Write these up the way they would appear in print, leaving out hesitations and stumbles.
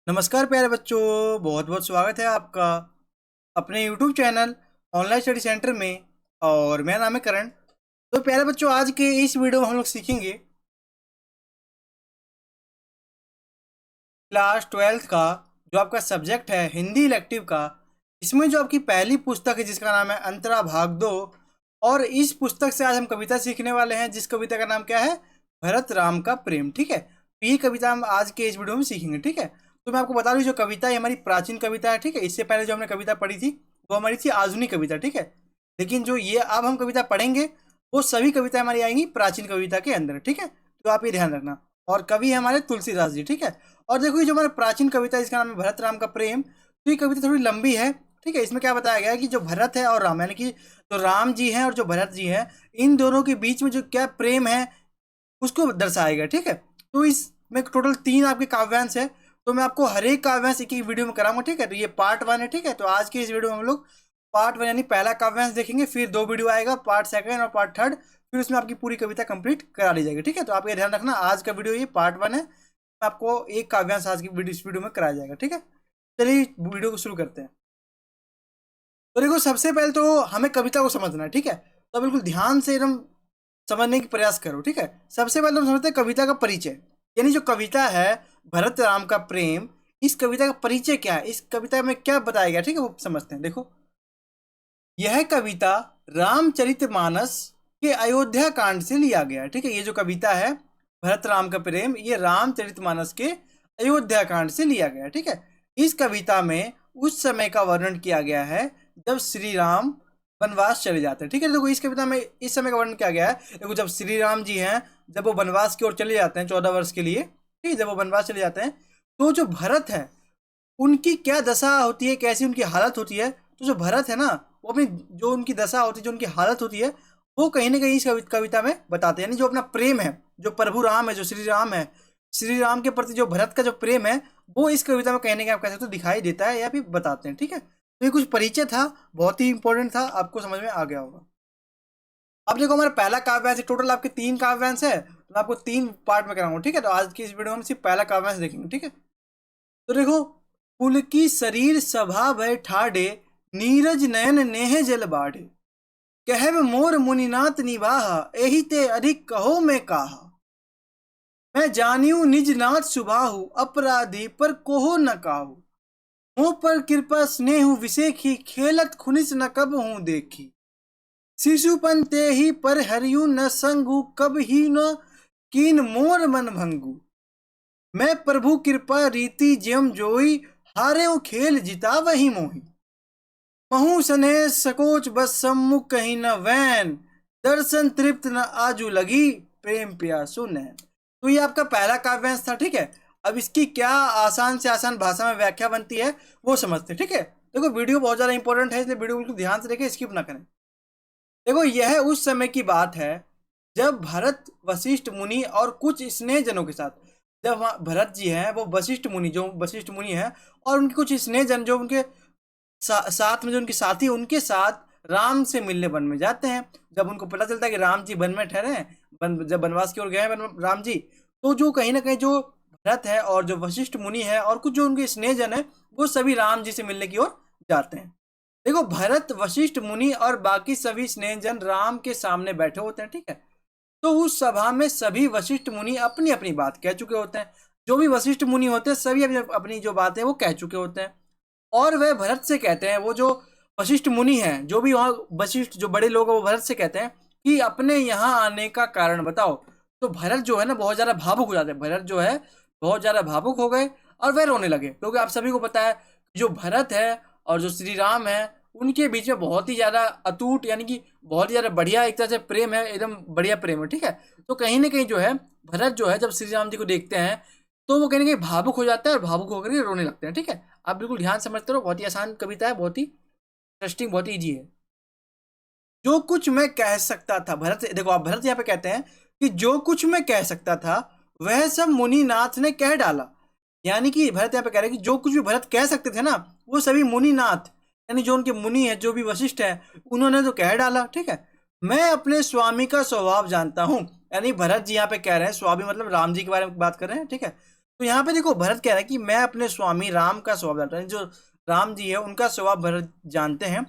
नमस्कार प्यारे बच्चों, बहुत बहुत स्वागत है आपका अपने YouTube channel online study centre में। और मेरा नाम है करण। तो प्यारे बच्चों, आज के इस वीडियो में हम लोग सीखेंगे क्लास 12th का जो आपका सब्जेक्ट है हिंदी इलेक्टिव का। इसमें जो आपकी पहली पुस्तक है जिसका नाम है अंतरा भाग 2। और इस पुस्तक से आज हम कविता सीखने वाले हैं, जिस कविता का नाम क्या है, भरत राम का प्रेम। ठीक है, तो ये कविता हम आज के इस वीडियो में सीखेंगे। ठीक है, तो मैं आपको बता दूं, जो कविता है हमारी प्राचीन कविता है। ठीक है, इससे पहले जो हमने कविता पढ़ी थी वो हमारी थी आधुनिक कविता। ठीक है, लेकिन जो ये अब हम कविता पढ़ेंगे वो सभी कविता हमारी आएंगी प्राचीन कविता के अंदर। ठीक है, तो आप ये ध्यान रखना। और कवि है हमारे तुलसीदास जी। ठीक है, और देखो ये जो हमारा प्राचीन कविता है इसका नाम है भरत राम का प्रेम। तो ये कविता थोड़ी लंबी है। ठीक है, इसमें क्या बताया गया है कि जो भरत है और राम, यानी कि जो राम जी हैं और जो भरत जी हैं, इन दोनों के बीच में जो क्या प्रेम है उसको दर्शाया गया। ठीक है, तो इसमें टोटल 3 आपके काव्यांश है। तो मैं आपको हर एक काव्यांश एक एक वीडियो में कराऊंगा। ठीक है, तो ये पार्ट 1 है। ठीक है, तो आज के इस वीडियो में हम लोग पार्ट 1 यानी पहला काव्यांश देखेंगे, फिर 2 वीडियो आएगा, पार्ट 2 और पार्ट 3, फिर उसमें आपकी पूरी कविता कंप्लीट करा ली जाएगी। ठीक है, तो आप ये ध्यान रखना, आज का वीडियो ये पार्ट 1 है। आपको एक काव्यांश आज की वीडियो इस वीडियो में कराया जाएगा। ठीक है, चलिए वीडियो को शुरू करते हैं। तो देखो, सबसे पहले तो हमें कविता को समझना है। ठीक है, तो बिल्कुल ध्यान से एकदम समझने की प्रयास करो। ठीक है, सबसे पहले हम समझते हैं कविता का परिचय। यानी जो कविता है भरत राम का प्रेम, इस कविता का परिचय क्या है, इस कविता में क्या बताया गया। ठीक है, वो समझते हैं। देखो, यह कविता रामचरितमानस के अयोध्या कांड से लिया गया है। ठीक है, ये जो कविता है भरत राम का प्रेम, ये रामचरितमानस के अयोध्या कांड से लिया गया है। ठीक है, इस कविता में उस समय का वर्णन किया गया है जब श्री राम वनवास चले जाते हैं। ठीक है, देखो इस कविता में इस समय का वर्णन किया गया है। देखो, जब श्री राम जी हैं, जब वो वनवास की ओर चले जाते हैं 14 वर्ष के लिए। ठीक है, जब वो वनवास चले जाते हैं, तो जो भरत है उनकी क्या दशा होती है, कैसी उनकी हालत होती है। तो जो भरत है ना, वो अपनी जो उनकी दशा होती है, जो उनकी हालत होती है, वो कहीं ना कहीं इस कविता में बताते हैं। यानी जो अपना प्रेम है, जो प्रभु राम है, जो श्री राम है, श्री राम के प्रति जो भरत का जो प्रेम है, वो इस कविता में कहीं ना कहीं आप कह सकते हो दिखाई देता है या फिर बताते हैं। ठीक है, तो ये कुछ परिचय था, बहुत ही इंपॉर्टेंट था, आपको समझ में आ गया होगा। अब देखो, हमारा पहला काव्यांश है। टोटल आपके 3 काव्यांश है, तो मैं आपको 3 पार्ट में कराऊंगा। ठीक है, तो आज की इस वीडियो में हम सिर्फ पहला काव्यांश देखेंगे। ठीक है, तो देखो, पुलकी शरीर सभा भय ठाडे, नीरज नयन नेह जल बाढ़े, कहब मोर मुनिनाथ निवाहा, एहि ते अधिक कहो मैं काहा। मैं जानियो निज नाथ सुभाहु, अपराधी पर कोहो न काहू। मुँह पर कृपा स्नेहु विसेखी, खेलत खुनिस न कब हूँ देखी। शिशुपन ते ही पर हरियु न संगु, कब ही न कीन मोर मन भंगु। मैं प्रभु कृपा रीति ज्यम जोई, हारे खेल जिता वही मोही। महू सने सकोच बस सम्मुख कहीं न वैन, दर्शन तृप्त न आजू लगी, प्रेम प्यासु नैन। तो ये आपका पहला काव्यांश था। ठीक है, अब इसकी क्या आसान से आसान भाषा में व्याख्या बनती है वो समझते हैं। ठीक है, देखो वीडियो बहुत ज्यादा इंपॉर्टेंट है, इसलिए वीडियो बिल्कुल ध्यान से देखें, स्किप ना करें। देखो, यह उस समय की बात है जब भरत वशिष्ठ मुनि और कुछ स्नेहजनों के साथ, जब भरत जी हैं वो वशिष्ठ मुनि, जो वशिष्ठ मुनि हैं, और उनके कुछ स्नेहजन जो उनके साथ में जो उनके साथी, उनके साथ राम से मिलने वन में जाते हैं। जब उनको पता चलता है कि राम जी वन में ठहरे हैं, जब वनवास की ओर गए हैं राम जी, तो जो कहीं ना कहीं जो भरत है और जो वशिष्ठ मुनि है और कुछ जो उनके स्नेहजन है, वो सभी राम जी से मिलने की ओर जाते हैं। देखो, भरत वशिष्ठ मुनि और बाकी सभी स्नेहजन राम के सामने बैठे होते हैं। ठीक है, तो उस सभा में सभी वशिष्ठ मुनि अपनी अपनी बात कह चुके होते हैं। जो भी वशिष्ठ मुनि होते हैं सभी अपनी अपनी जो बात है वो कह चुके होते हैं। और वह भरत से कहते हैं, वो जो वशिष्ठ मुनि हैं, जो भी वहाँ वशिष्ठ जो बड़े लोग हैं, वो भरत से कहते हैं कि अपने यहाँ आने का कारण बताओ। तो भरत जो है ना बहुत ज्यादा भावुक हो जाते हैं। भरत जो है बहुत ज्यादा भावुक हो गए और वह रोने लगे, क्योंकि आप सभी को पता है जो भरत है और जो श्री राम है, उनके बीच में बहुत ही ज्यादा अटूट, यानी कि बहुत ही ज्यादा बढ़िया एक तरह से प्रेम है, एकदम बढ़िया प्रेम है। ठीक है, तो कहीं ना कहीं जो है भरत जो है जब श्री राम जी को देखते हैं तो वो कहीं ना कहीं भावुक हो जाता है और भावुक होकर के रोने लगते हैं। ठीक है, आप बिल्कुल ध्यान समझते रहो, बहुत ही आसान कविता है, बहुत ही इंटरेस्टिंग, बहुत ही ईजी है। जो कुछ मैं कह सकता था, भरत, देखो आप भरत यहाँ पे कहते हैं कि जो कुछ मैं कह सकता था वह सब मुनिनाथ ने कह डाला। यानी कि भरत यहाँ पे कह रहे हैं कि जो कुछ भी भरत कह सकते थे ना, वो सभी मुनिनाथ, यानी जो उनके मुनि है, जो भी वशिष्ठ है, उन्होंने तो कह डाला। ठीक है, मैं अपने स्वामी का स्वभाव जानता हूं। यानी भरत जी यहाँ पे कह रहे हैं, स्वामी मतलब राम जी के बारे में बात कर रहे हैं। ठीक है, तो यहाँ पे देखो भरत कह रहा है कि मैं अपने स्वामी राम का स्वभाव जानता हूँ। जो राम जी है उनका स्वभाव भरत जानते हैं।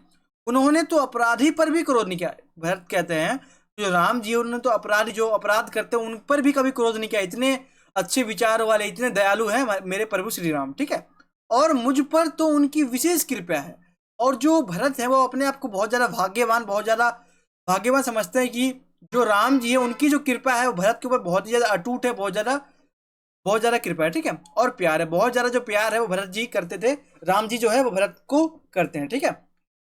उन्होंने तो अपराधी पर भी क्रोध नहीं किया। भरत कहते हैं जो राम जी है उन्होंने तो अपराधी जो अपराध करते हैं उन पर भी कभी क्रोध नहीं किया। इतने अच्छे विचार वाले, इतने दयालु हैं मेरे प्रभु श्री राम, ठीक है। और मुझ पर तो उनकी विशेष कृपा है। और जो भरत है वो अपने आप को बहुत ज्यादा भाग्यवान, बहुत ज्यादा भाग्यवान समझते हैं कि जो राम जी है उनकी जो कृपा है वो भरत के ऊपर बहुत ही ज्यादा अटूट है, बहुत ज्यादा कृपा है, ठीक है। और प्यार है, बहुत ज्यादा जो प्यार है वो भरत जी करते थे, राम जी जो है वो भरत को करते हैं, ठीक है।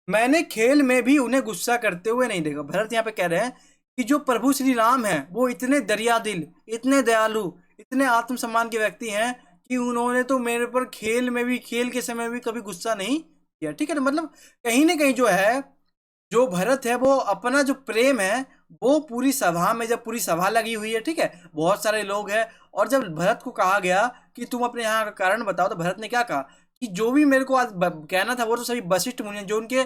मैंने खेल में भी उन्हें गुस्सा करते हुए नहीं देखा। भरत यहाँ पे कह रहे हैं कि जो प्रभु श्री राम है वो इतने दरिया दिल, इतने दयालु, इतने आत्मसम्मान के व्यक्ति हैं कि उन्होंने तो मेरे पर खेल में भी, खेल के समय भी कभी गुस्सा नहीं किया, ठीक है। तो मतलब कहीं ना कहीं जो है, जो भरत है वो अपना जो प्रेम है वो पूरी सभा में, जब पूरी सभा लगी हुई है, ठीक है, बहुत सारे लोग हैं, और जब भरत को कहा गया कि तुम अपने यहाँ का कारण बताओ, तो भरत ने क्या कहा कि जो भी मेरे को आज कहना था वो तो सभी वशिष्ठ मुनि, जो उनके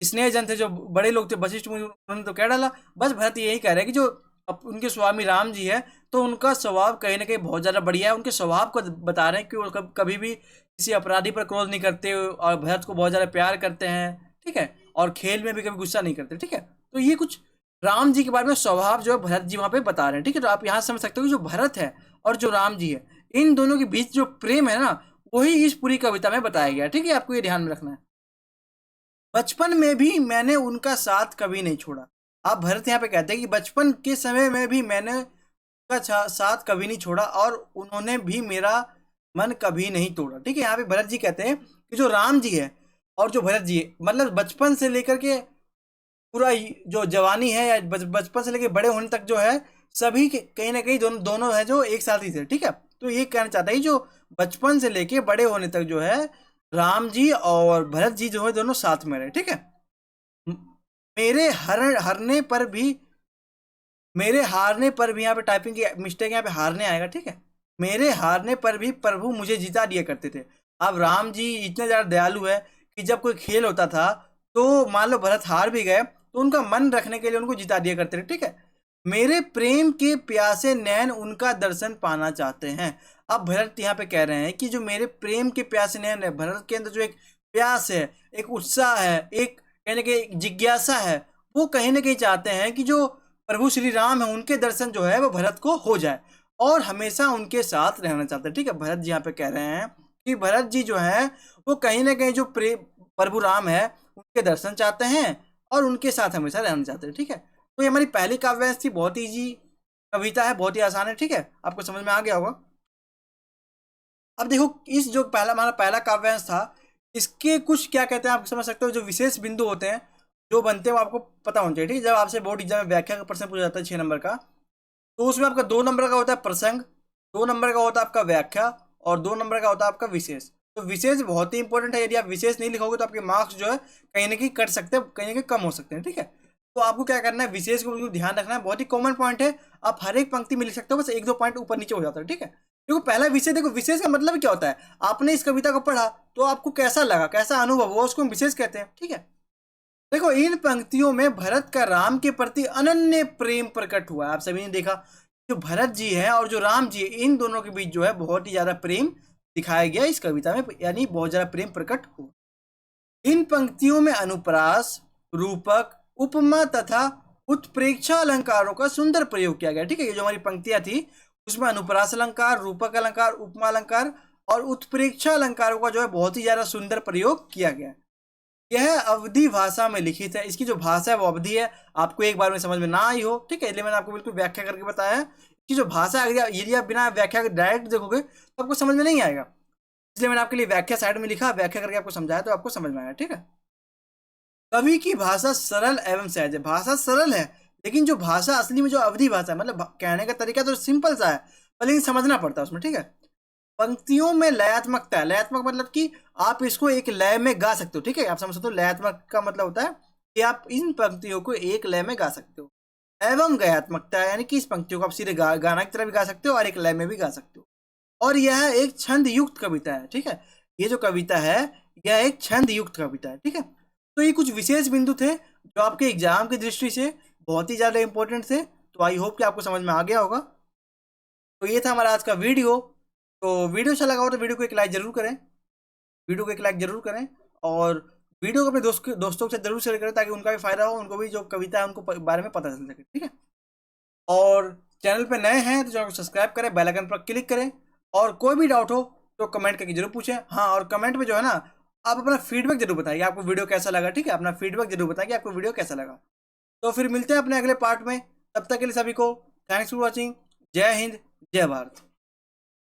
स्नेहजन थे, जो बड़े लोग थे वशिष्ठ मुनि, उन्होंने तो कह डाला। बस भरत यही कह रहे हैं कि जो उनके स्वामी राम जी है तो उनका स्वभाव कहीं ना कहीं बहुत ज़्यादा बढ़िया है। उनके स्वभाव को बता रहे हैं कि वो कभी भी किसी अपराधी पर क्रोध नहीं करते और भरत को बहुत ज़्यादा प्यार करते हैं, ठीक है। और खेल में भी कभी गुस्सा नहीं करते, ठीक है। तो ये कुछ राम जी के बारे में स्वभाव जो है भरत जी वहाँ पे बता रहे हैं, ठीक है। तो आप यहाँ समझ सकते हो कि जो भरत है और जो राम जी है, इन दोनों के बीच जो प्रेम है ना, वही इस पूरी कविता में बताया गया, ठीक है। आपको ये ध्यान में रखना है। बचपन में भी मैंने उनका साथ कभी नहीं छोड़ा। आप भरत यहाँ पे कहते हैं कि बचपन के समय में भी मैंने उनका साथ कभी नहीं छोड़ा और उन्होंने भी मेरा मन कभी नहीं तोड़ा, ठीक है। यहाँ पे भरत जी कहते हैं कि जो राम जी है और जो भरत जी है, मतलब बचपन से लेकर के पूरा जो जवानी है या बचपन से लेकर बड़े होने तक जो है, सभी कहीं ना कहीं दोनों दोनों है जो एक साथ ही थे, ठीक है। तो ये कहना चाहता है जो बचपन से लेके बड़े होने तक जो है राम जी और भरत जी जो है दोनों साथ में रहे, ठीक है। म- मेरे हरने पर भी, मेरे हारने पर भी, यहाँ पे टाइपिंग की मिस्टेक, यहाँ पे हारने आएगा, ठीक है। मेरे हारने पर भी प्रभु मुझे जिता दिया करते थे। अब राम जी इतने ज्यादा दयालु है कि जब कोई खेल होता था तो मान लो भरत हार भी गए तो उनका मन रखने के लिए उनको जिता दिया करते थे, ठीक है। मेरे प्रेम के प्यासे नैन उनका दर्शन पाना चाहते हैं। अब भरत यहाँ पे कह रहे हैं कि जो मेरे प्रेम के प्यासे नैन है, भरत के अंदर जो एक प्यास है, एक उत्साह है, एक कहने के जिज्ञासा है, वो कहीं ना कहीं चाहते हैं कि जो प्रभु श्री राम है उनके दर्शन जो है वो भरत को हो जाए और हमेशा उनके साथ रहना चाहते हैं, ठीक है। भरत जी यहाँ पे कह रहे हैं कि भरत जी जो है वो कहीं ना कहीं जो प्रभु राम है उनके दर्शन चाहते हैं और उनके साथ हमेशा रहना चाहते हैं, ठीक है। तो ये हमारी पहली काव्यांश थी, बहुत ईजी कविता है, बहुत ही आसान है, ठीक है। आपको समझ में आ गया होगा। अब देखो इस जो पहला हमारा पहला काव्यांश था, इसके कुछ क्या कहते हैं आप समझ सकते हो, जो विशेष बिंदु होते हैं जो बनते हैं वो आपको पता होना चाहिए, ठीक है। जब आपसे बोर्ड एग्जाम में व्याख्या का प्रश्न पूछा जाता है 6 नंबर का, तो उसमें आपका 2 नंबर का होता है प्रसंग, 2 नंबर का होता है आपका व्याख्या और 2 नंबर का होता है आपका विशेष। तो विशेष बहुत ही इंपॉर्टेंट है। यदि आप विशेष नहीं लिखोगे तो आपके मार्क्स जो है कहीं ना कहीं कट सकते हैं, कहीं ना कहीं कम हो सकते हैं, ठीक है। तो आपको क्या करना है, विशेष को बिल्कुल ध्यान रखना है, बहुत ही कॉमन पॉइंट है। आप हर एक पंक्ति में लिख सकते हो, बस 1-2 पॉइंट ऊपर नीचे हो जाता है, ठीक है। देखो पहला विषय, देखो विशेष का मतलब क्या होता है, आपने इस कविता को पढ़ा तो आपको कैसा लगा, कैसा अनुभव हुआ, उसको हम विशेष कहते हैं, ठीक है। देखो इन पंक्तियों में भरत का राम के प्रति अनन्य प्रेम प्रकट हुआ है। आप सभी ने देखा जो भरत जी है और जो राम जी है, इन दोनों के बीच जो है बहुत ही ज्यादा प्रेम दिखाया गया इस कविता में, यानी बहुत ज्यादा प्रेम प्रकट हुआ। इन पंक्तियों में अनुप्रास, रूपक, उपमा तथा उत्प्रेक्षा अलंकारों का सुंदर प्रयोग किया गया, ठीक है। ये जो हमारी पंक्तियां थी उसमें अनुप्रास अलंकार, रूपक अलंकार, उपमा अलंकार और उत्प्रेक्षा अलंकारों का जो है बहुत ही ज्यादा सुंदर प्रयोग किया गया। यह अवधि भाषा में लिखित है। इसकी जो भाषा है वो अवधि है। आपको एक बार में समझ में ना आई हो, ठीक है, इसलिए मैंने आपको बिल्कुल व्याख्या करके बताया कि जो भाषा है यदि आप बिना व्याख्या के डायरेक्ट देखोगे तो आपको समझ में नहीं आएगा, इसलिए मैंने आपके लिए व्याख्या साइड में लिखा, व्याख्या करके आपको समझाया तो आपको समझ में आया, ठीक है। कवि की भाषा सरल एवं सहज है। भाषा सरल है लेकिन जो भाषा असली में जो अवधि भाषा है, मतलब कहने का तरीका तो सिंपल सा है पर लेकिन समझना पड़ता है उसमें, ठीक है। पंक्तियों में लयात्मकता है। लयात्मक मतलब कि आप इसको एक लय में गा सकते हो, ठीक है। आप समझ सकते हो लयात्मक का मतलब होता है कि आप इन पंक्तियों को एक लय में गा सकते हो। एवं गयात्मकता यानी कि इस पंक्तियों को आप सीधे गाना की तरह भी गा सकते हो और एक लय में भी गा सकते हो। और यह एक छंद युक्त कविता है, ठीक है। ये जो कविता है यह एक छंद युक्त कविता है, ठीक है। तो ये कुछ विशेष बिंदु थे जो आपके एग्जाम की दृष्टि से बहुत ही ज्यादा इंपॉर्टेंट थे। तो आई होप कि आपको समझ में आ गया होगा। तो ये था हमारा आज का वीडियो। तो वीडियो अच्छा लगा हो तो वीडियो को एक लाइक जरूर करें, वीडियो को एक लाइक जरूर करें, और वीडियो को अपने दोस्तों के साथ जरूर शेयर करें ताकि उनका भी फायदा हो, उनको भी जो कविता है उनको बारे में पता चल सके, ठीक है। और चैनल पे नए हैं तो चैनल को सब्सक्राइब करें, बेल आइकन पर क्लिक करें, और कोई भी डाउट हो तो कमेंट करके जरूर पूछें। हाँ, और कमेंट में जो है ना, आप अपना फीडबैक जरूर बताइए आपको वीडियो कैसा लगा, ठीक है, अपना फीडबैक जरूर बताइए आपको वीडियो कैसा लगा। तो फिर मिलते हैं अपने अगले पार्ट में, तब तक के लिए सभी को थैंक्स फॉर वॉचिंग। जय हिंद, जय भारत।